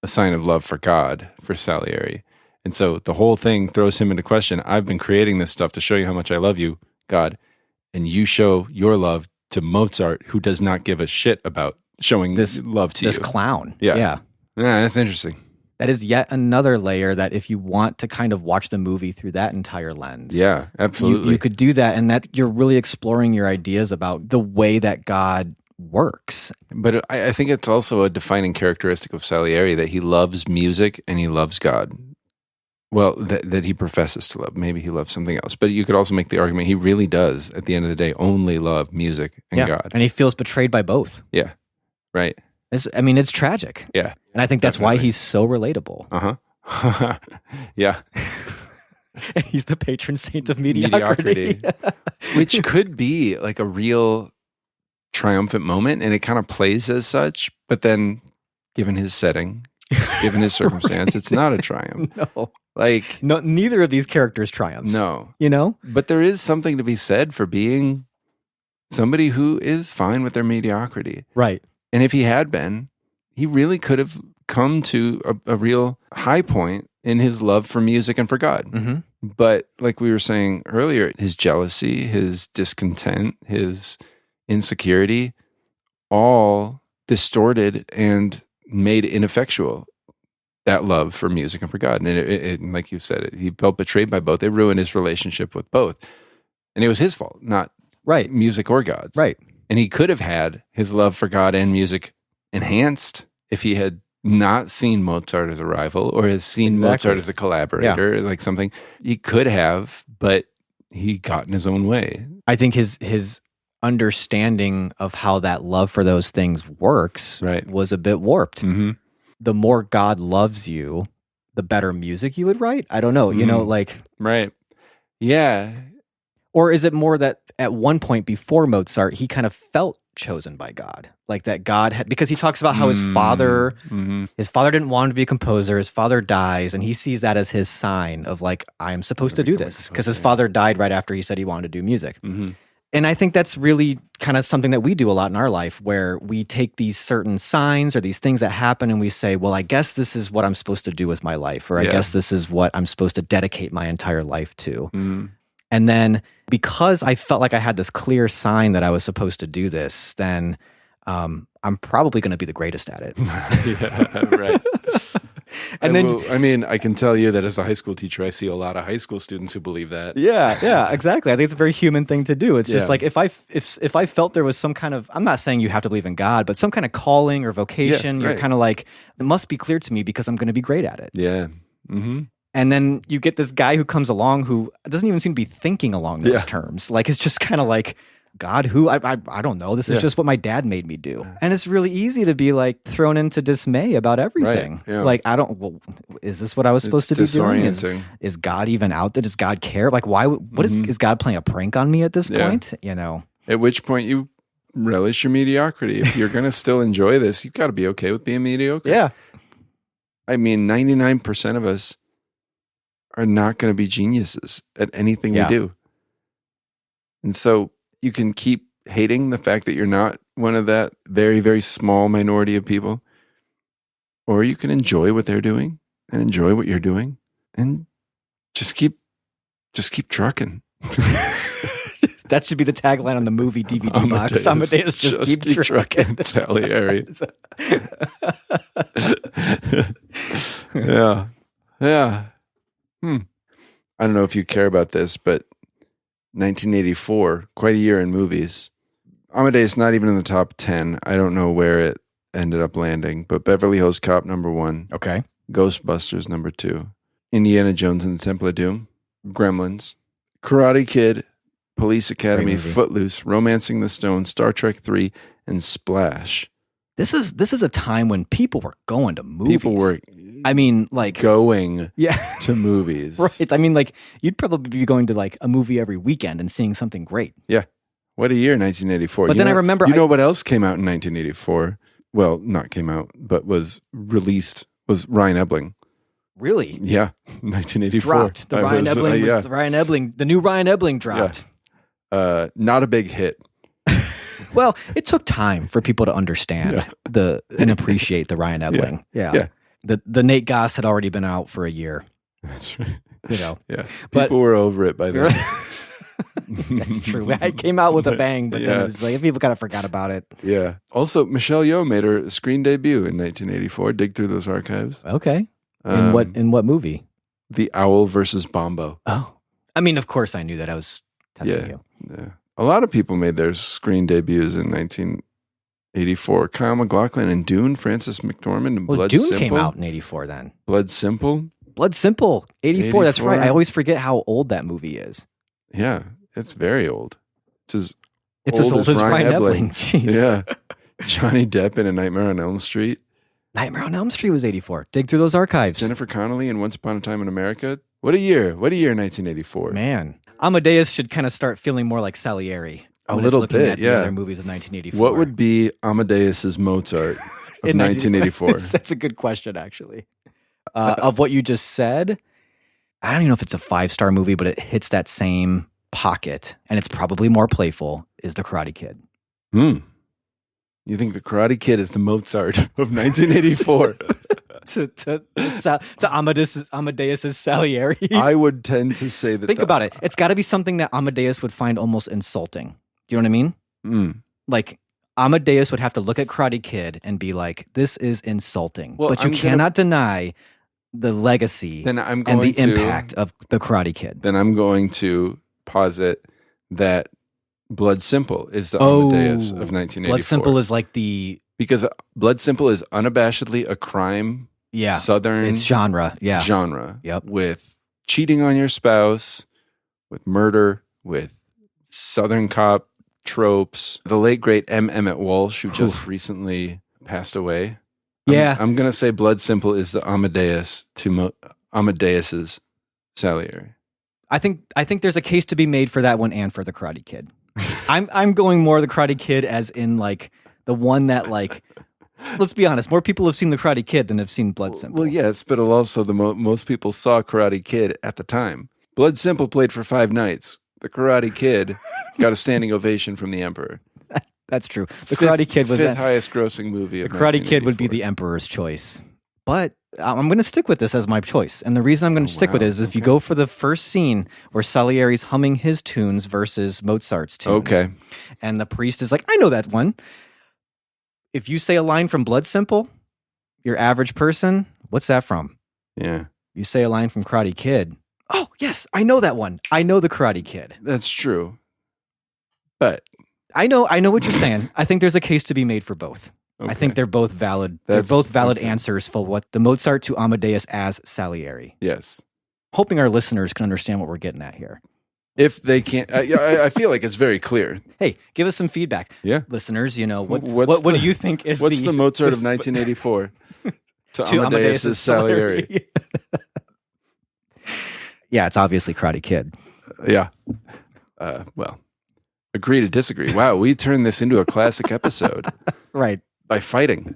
a sign of love for God, for Salieri. And so the whole thing throws him into question. I've been creating this stuff to show you how much I love you, God, and you show your love to Mozart, who does not give a shit about showing this love to you. This clown. Yeah, that's interesting. That is yet another layer that if you want to kind of watch the movie through that entire lens. Yeah, absolutely. You could do that, and that you're really exploring your ideas about the way that God works. But I think it's also a defining characteristic of Salieri that he loves music and he loves God. Well, that he professes to love. Maybe he loves something else. But you could also make the argument he really does, at the end of the day, only love music and God. And he feels betrayed by both. Yeah, right. It's tragic. Yeah. And I think that's why he's so relatable. Uh-huh. Yeah. He's the patron saint of mediocrity. Which could be like a real triumphant moment, and it kind of plays as such, but then given his setting, given his circumstance, it's not a triumph. No. Like, no, neither of these characters triumphs. No. You know? But there is something to be said for being somebody who is fine with their mediocrity. Right. And if he had been, he really could have come to a real high point in his love for music and for God. Mm-hmm. But like we were saying earlier, his jealousy, his discontent, his insecurity, all distorted and made ineffectual that love for music and for God. And it like you said, he felt betrayed by both. It ruined his relationship with both. And it was his fault, not music or God's. Right. And he could have had his love for God and music enhanced if he had not seen Mozart as a rival or has seen Mozart as a collaborator, like something. He could have, but he got in his own way. I think his understanding of how that love for those things works was a bit warped. Mm-hmm. The more God loves you, the better music you would write. I don't know, you know, like... Right. Yeah. Or is it more that at one point before Mozart, he kind of felt chosen by God? Like that God had... Because he talks about how his father didn't want him to be a composer. His father dies, and he sees that as his sign of like, I'm supposed to do this. Because his father died right after he said he wanted to do music. Mm-hmm. And I think that's really kind of something that we do a lot in our life, where we take these certain signs or these things that happen and we say, well, I guess this is what I'm supposed to do with my life, or I guess this is what I'm supposed to dedicate my entire life to. Mm-hmm. And then because I felt like I had this clear sign that I was supposed to do this, then I'm probably going to be the greatest at it. Yeah, right. And then, I can tell you that as a high school teacher, I see a lot of high school students who believe that. Yeah, exactly. I think it's a very human thing to do. It's just like if I felt there was some kind of, I'm not saying you have to believe in God, but some kind of calling or vocation, you're kind of like, it must be clear to me because I'm going to be great at it. Yeah. Mm-hmm. And then you get this guy who comes along who doesn't even seem to be thinking along those terms. Like, it's just kind of like, God, who? I don't know. This is just what my dad made me do. And it's really easy to be like thrown into dismay about everything. Right, yeah. Like, is this what I was supposed to be doing? Is God even out there? Does God care? Like, why? What is God playing a prank on me at this point? You know? At which point you relish your mediocrity. If you're going to still enjoy this, you've got to be okay with being mediocre. Yeah. I mean, 99% of us are not going to be geniuses at anything we do. And so you can keep hating the fact that you're not one of that very, very small minority of people, or you can enjoy what they're doing and enjoy what you're doing and just keep trucking. That should be the tagline on the movie DVD box. Amadeus, just keep trucking. Salieri. Yeah. I don't know if you care about this, but 1984, quite a year in movies. Amadeus not even in the top 10. I don't know where it ended up landing, but Beverly Hills Cop #1. Okay. Ghostbusters #2. Indiana Jones and the Temple of Doom. Gremlins. Karate Kid. Police Academy. Footloose. Romancing the Stone. Star Trek 3. And Splash. This is a time when people were going to movies. People were... I mean, like going to movies. Right. I mean, like you'd probably be going to like a movie every weekend and seeing something great. Yeah. What a year, 1984. But then I remember... You know what else came out in 1984? Well, not came out, but was released, was Ryan Ebling. Really? Yeah. 1984. Dropped. The Ryan Ebling, the new Ryan Ebling dropped. Yeah. Not a big hit. Well, it took time for people to understand and appreciate the Ryan Ebling. Yeah. The Nate Goss had already been out for a year. That's right. You know. Yeah. People were over it by then. That's true. It came out with a bang, but then it was like people kind of forgot about it. Yeah. Also, Michelle Yeoh made her screen debut in 1984. Dig through those archives. Okay. In what movie? The Owl versus Bombo. Oh. I mean, of course I knew that. I was testing you. Yeah. A lot of people made their screen debuts in 1984. Kyle MacLachlan in Dune, Frances McDormand in Blood Simple. Dune came out in 84 then. Blood Simple, 84. That's right. I always forget how old that movie is. Yeah, it's very old. It's as old as Ryan Ebling. Jeez. Yeah. Johnny Depp in A Nightmare on Elm Street. Nightmare on Elm Street was 84. Dig through those archives. Jennifer Connelly in Once Upon a Time in America. What a year. 1984. Man. Amadeus should kind of start feeling more like Salieri. A little bit, at the other movies of 1984. What would be Amadeus's Mozart of 1984? That's a good question, actually. Of what you just said, I don't even know if it's a 5-star movie, but it hits that same pocket, and it's probably more playful, is The Karate Kid. You think The Karate Kid is the Mozart of 1984? to Amadeus's Salieri. I would tend to say that. Think about it. It's got to be something that Amadeus would find almost insulting. Do you know what I mean? Like Amadeus would have to look at Karate Kid and be like, "This is insulting." Well, but you cannot deny the legacy and the impact of the Karate Kid. Then I'm going to posit that Blood Simple is the Amadeus of 1984. Blood Simple is like because Blood Simple is unabashedly a crime. Yeah, Southern it's genre. Yeah, genre. Yep. With cheating on your spouse, with murder, with Southern cop tropes. The late great M. Emmett Walsh, who just recently passed away. Yeah, I'm gonna say Blood Simple is the Amadeus to Amadeus's Salieri. I think there's a case to be made for that one and for The Karate Kid. I'm going more The Karate Kid as in like the one that like. Let's be honest. More people have seen The Karate Kid than have seen Blood Simple. Well, yes, but also most people saw Karate Kid at the time. Blood Simple played for 5 nights. The Karate Kid got a standing ovation from the Emperor. That's true. The Karate Kid was the highest grossing movie of The Karate Kid would be the Emperor's choice. But I'm going to stick with this as my choice. And the reason I'm going to stick with it is if you go for the first scene where Salieri's humming his tunes versus Mozart's tunes. Okay. And the priest is like, I know that one. If you say a line from Blood Simple, your average person, what's that from? Yeah. You say a line from Karate Kid. Oh, yes, I know that one. I know the Karate Kid. That's true. But I know what you're saying. I think there's a case to be made for both. okay. I think they're both valid. They're both valid answers for what the Mozart to Amadeus as Salieri. Yes. Hoping our listeners can understand what we're getting at here. If they can't, I feel like it's very clear. Hey, give us some feedback. Yeah. Listeners, what What's do you think is what's the Mozart of 1984 to Amadeus' Salieri? Yeah, it's obviously Karate Kid. Yeah. Well, agree to disagree. Wow, we turned this into a classic episode. Right. By fighting.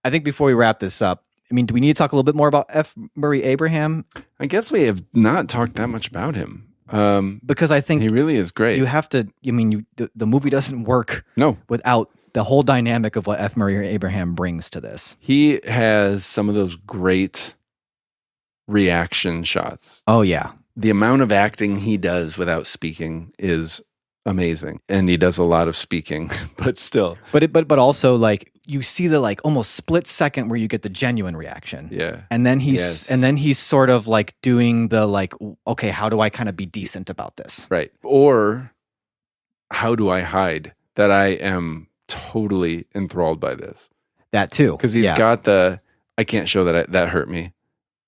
I think before we wrap this up, I mean, do we need to talk a little bit more about F. Murray Abraham? I guess we have not talked that much about him. Because I think he really is great. You have to, the movie doesn't work without the whole dynamic of what F. Murray Abraham brings to this. He has some of those great reaction shots. Oh, yeah. The amount of acting he does without speaking is amazing. And he does a lot of speaking, but still. But also, like, you see the, like, almost split second where you get the genuine reaction. Yeah. And then he's sort of like doing the, like, okay, how do I kind of be decent about this? Right. Or how do I hide that I am totally enthralled by this? That too. Because he's got the, I can't show that that hurt me,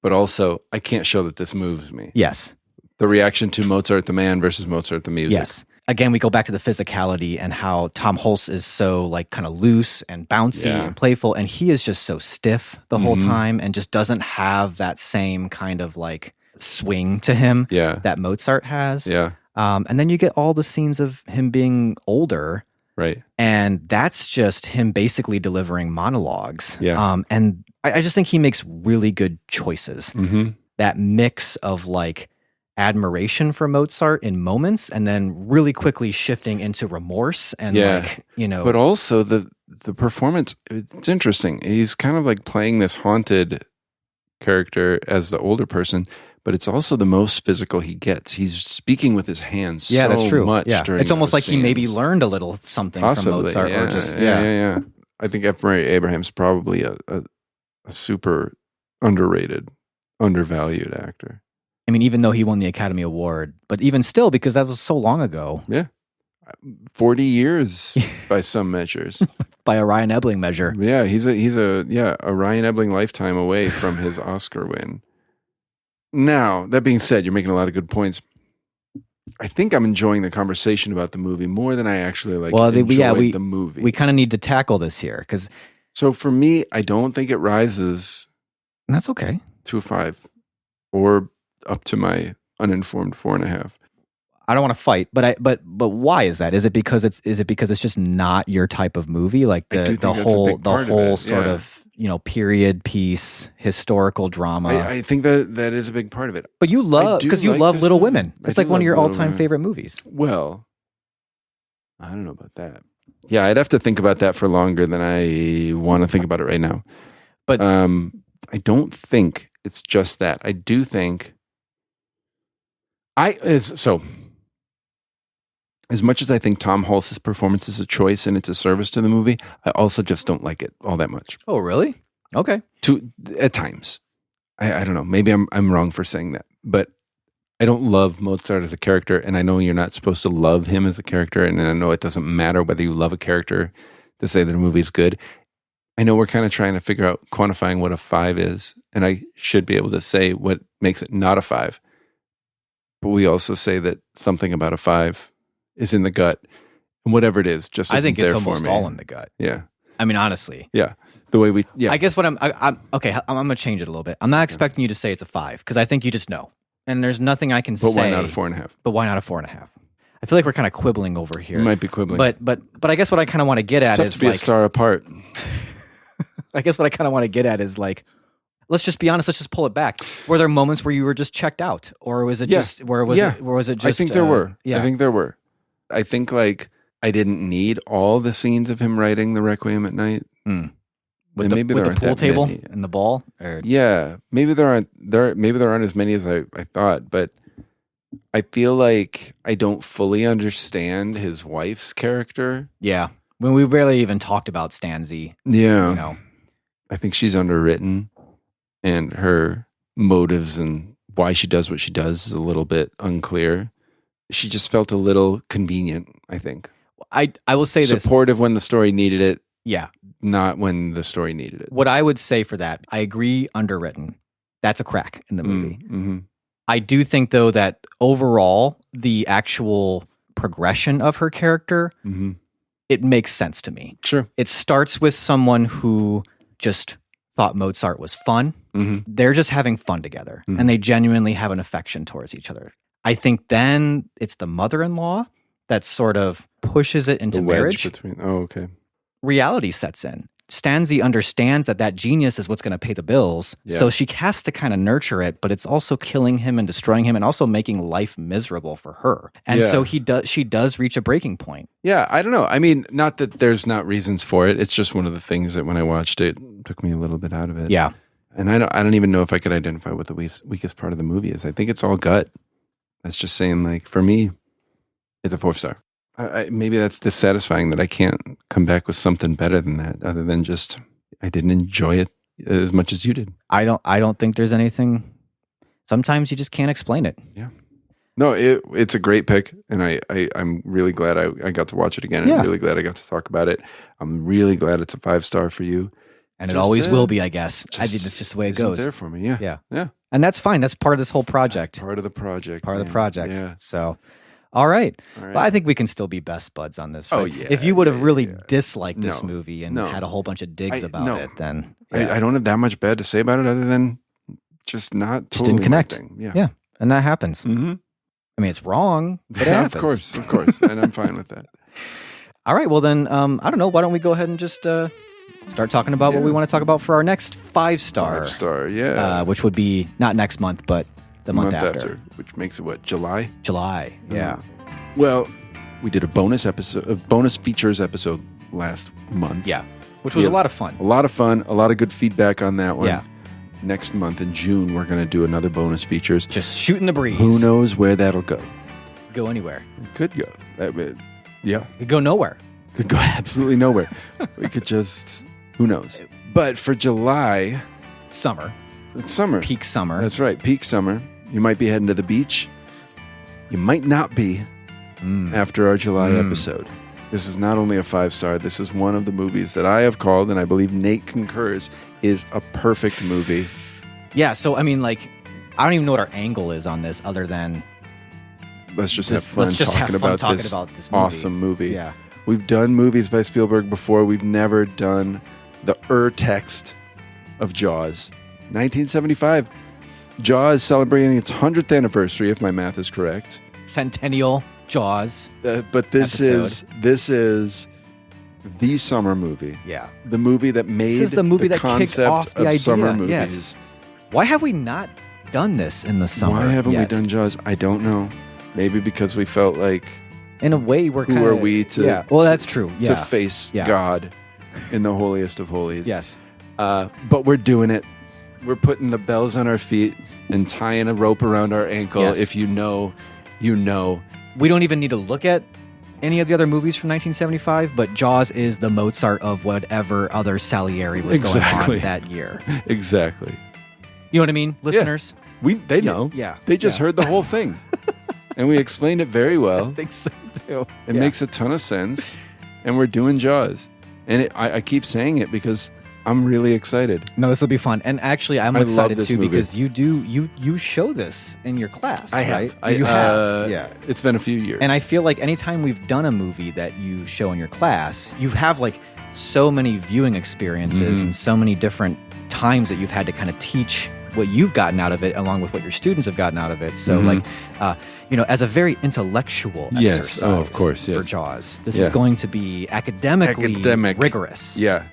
but also I can't show that this moves me. Yes. The reaction to Mozart the man versus Mozart the music. Yes. Again, we go back to the physicality and how Tom Hulce is so, like, kind of loose and bouncy and playful, and he is just so stiff the whole time and just doesn't have that same kind of, like, swing to him that Mozart has. Yeah. And then you get all the scenes of him being older. Right. And that's just him basically delivering monologues. Yeah. And I just think he makes really good choices. Mm-hmm. That mix of, like, admiration for Mozart in moments and then really quickly shifting into remorse and but also the performance, it's interesting. He's kind of like playing this haunted character as the older person, but it's also the most physical he gets. He's speaking with his hands that's true. much during it's almost like scenes. he maybe learned a little something from Mozart or just I think F. Murray Abraham's probably a super underrated, undervalued actor. I mean, even though he won the Academy Award, but even still, because that was so long ago. Yeah. 40 years by some measures. By a Ryan Ebling measure. Yeah, he's a Ryan Ebling lifetime away from his Oscar win. Now, that being said, you're making a lot of good points. I think I'm enjoying the conversation about the movie more than I actually enjoyed the movie. We kind of need to tackle this here because. So for me, I don't think it rises. And that's okay. To a 5 or up to my uninformed 4.5. I don't want to fight, but why is that? Is it because it's just not your type of movie? Like the whole sort of period piece, historical drama. I think that is a big part of it. But you love Little Women. It's like one of your all-time favorite movies. Well, I don't know about that. Yeah, I'd have to think about that for longer than I want to think about it right now. But I don't think it's just that. I do think as much as I think Tom Hulce's performance is a choice and it's a service to the movie, I also just don't like it all that much. Oh, really? Okay. At times. I don't know. Maybe I'm wrong for saying that. But I don't love Mozart as a character, and I know you're not supposed to love him as a character, and I know it doesn't matter whether you love a character to say that a movie is good. I know we're kind of trying to figure out quantifying what a 5 is, and I should be able to say what makes it not a 5. But we also say that something about a 5 is in the gut, and whatever it is, just I think it's there almost for me. all in the gut. Yeah, I mean, honestly. Yeah, the way we. Yeah, I guess what I'm okay. I'm gonna change it a little bit. I'm not expecting you to say it's a 5 because I think you just know, and there's nothing I can say. But why not a 4.5? But why not a 4.5? I feel like we're kind of quibbling over here. We might be quibbling, but I guess what I kind of want to get at is to be a star apart. I guess what I kind of want to get at is like, let's just be honest. Let's just pull it back. Were there moments where you were just checked out, or was it just where was it just? I think there were. Yeah, I think there were. I think like I didn't need all the scenes of him writing the Requiem at Night. With the pool table and the ball. Yeah, maybe there aren't as many as I thought, but I feel like I don't fully understand his wife's character. Yeah, when we barely even talked about Stanzi. Yeah, I think she's underwritten, and her motives and why she does what she does is a little bit unclear. She just felt a little convenient, I think. I will say this. Supportive when the story needed it. Yeah. Not when the story needed it. What I would say for that, I agree, underwritten. That's a crack in the movie. Mm-hmm. I do think, though, that overall, the actual progression of her character, it makes sense to me. Sure. It starts with someone who just thought Mozart was fun. They're just having fun together, and they genuinely have an affection towards each other. I think then it's the mother-in-law that sort of pushes it into marriage. Okay. Reality sets in. Stanzi understands that genius is what's going to pay the bills. Yeah. So she has to kind of nurture it, but it's also killing him and destroying him and also making life miserable for her. And so she does reach a breaking point. Yeah, I don't know. I mean, not that there's not reasons for it. It's just one of the things that when I watched it took me a little bit out of it. Yeah. And I don't even know if I could identify what the weakest part of the movie is. I think it's all gut. That's just saying, like, for me, it's a 4-star. Maybe that's dissatisfying that I can't come back with something better than that, other than just I didn't enjoy it as much as you did. I don't think there's anything. Sometimes you just can't explain it. Yeah. No, it's a great pick, and I'm really glad I got to watch it again. I'm really glad I got to talk about it. I'm really glad it's a 5-star for you. And it always will be, I guess. That's just the way it goes. There for me, yeah. And that's fine. That's part of this whole project. That's part of the project. Yeah. So, all right. But I think we can still be best buds on this. Right? Oh, yeah. If you would have really disliked this movie and had a whole bunch of digs about it, then... Yeah. I don't have that much bad to say about it other than just not just didn't connect. Yeah. And that happens. Mm-hmm. I mean, it's wrong, but it happens. Of course. And I'm fine with that. All right. Well, then, I don't know. Why don't we go ahead and just... start talking about what we want to talk about for our next 5-star. 5-star, yeah. Which would be not next month, but the month after. Which makes it what, July? July, yeah. Well, we did a bonus features episode last month. Yeah, which was a lot of fun. A lot of fun, a lot of good feedback on that one. Yeah. Next month in June, we're going to do another bonus features. Just shooting the breeze. Who knows where that'll go? Go anywhere. It could go. Yeah. It could go nowhere. Could go absolutely nowhere. We could just, who knows? But for July... Summer. It's summer. Peak summer. That's right, peak summer. You might be heading to the beach. You might not be after our July episode. This is not only a 5-star, this is one of the movies that I have called, and I believe Nate concurs, is a perfect movie. Yeah, so I mean, like, I don't even know what our angle is on this other than... Let's just have fun talking about this awesome movie. Yeah. We've done movies by Spielberg before. We've never done the text of Jaws. 1975. Jaws celebrating its 100th anniversary, if my math is correct. Centennial Jaws. But this is the summer movie. Yeah. The movie that made this is the movie that concept kicked off the of idea. summer movies. Yes. Why have we not done this in the summer? Why haven't we done Jaws? I don't know. Maybe because we felt like... In a way, we're kind of... Who are we to... Yeah, well, that's true. Yeah. To face God in the holiest of holies. Yes. But we're doing it. We're putting the bells on our feet and tying a rope around our ankle. Yes. If you know, you know. We don't even need to look at any of the other movies from 1975, but Jaws is the Mozart of whatever other Salieri was going on that year. Exactly. You know what I mean, listeners? Yeah. They know. Yeah. They just heard the whole thing. And we explained it very well. I think so, too. It makes a ton of sense. And we're doing Jaws. And I keep saying it because I'm really excited. No, this will be fun. And actually, I'm excited, too, movie. Because you show this in your class, I have. right? You have. Yeah. It's been a few years. And I feel like anytime we've done a movie that you show in your class, you have, like, so many viewing experiences and so many different times that you've had to kind of teach what you've gotten out of it along with what your students have gotten out of it. So like, as a very intellectual exercise of course, for Jaws, this is going to be academically rigorous. Yeah.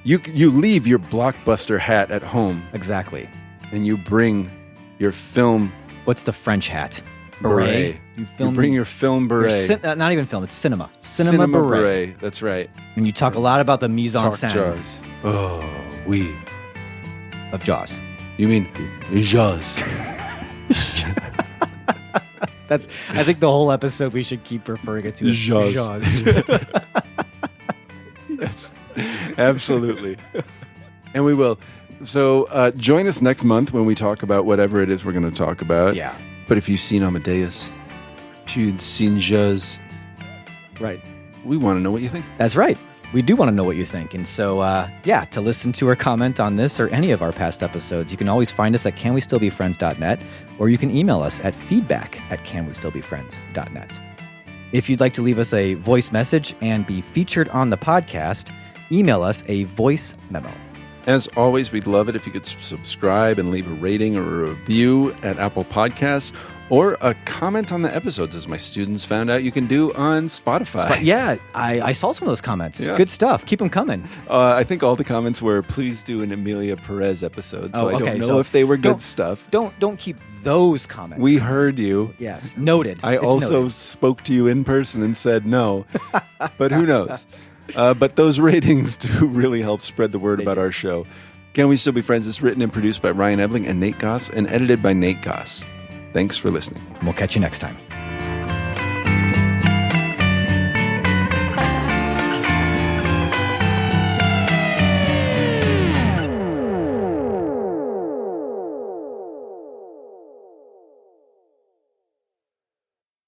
You leave your blockbuster hat at home. Exactly. And you bring your film... What's the French hat? Beret. You bring your film beret. Not even film, it's cinema. Cinema beret. That's right. And you talk a lot about the mise en scène. Jaws. Oh, oui. Of Jaws. You mean Jaws? I think the whole episode we should keep referring it to as Jaws. Yes, absolutely. And we will. So join us next month when we talk about whatever it is we're going to talk about. Yeah. But if you've seen Amadeus, if you've seen Juz, Right. we want to know what you think. That's right. We do want to know what you think. And so, to listen to or comment on this or any of our past episodes, you can always find us at canwestillbefriends.net, or you can email us at feedback@canwestillbefriends.net. If you'd like to leave us a voice message and be featured on the podcast, email us a voice memo. As always, we'd love it if you could subscribe and leave a rating or a review at Apple Podcasts, or a comment on the episodes, as my students found out you can do on Spotify. Yeah, I saw some of those comments. Yeah. Good stuff. Keep them coming. I think all the comments were, please do an Emilia Perez episode, so I don't know so if they were good stuff. Don't keep those comments. We heard you. Yes, noted. I It's also noted. spoke to you in person and said no, but who knows? But those ratings do really help spread the word about our show. Can We Still Be Friends is written and produced by Ryan Ebling and Nate Goss, and edited by Nate Goss. Thanks for listening. We'll catch you next time.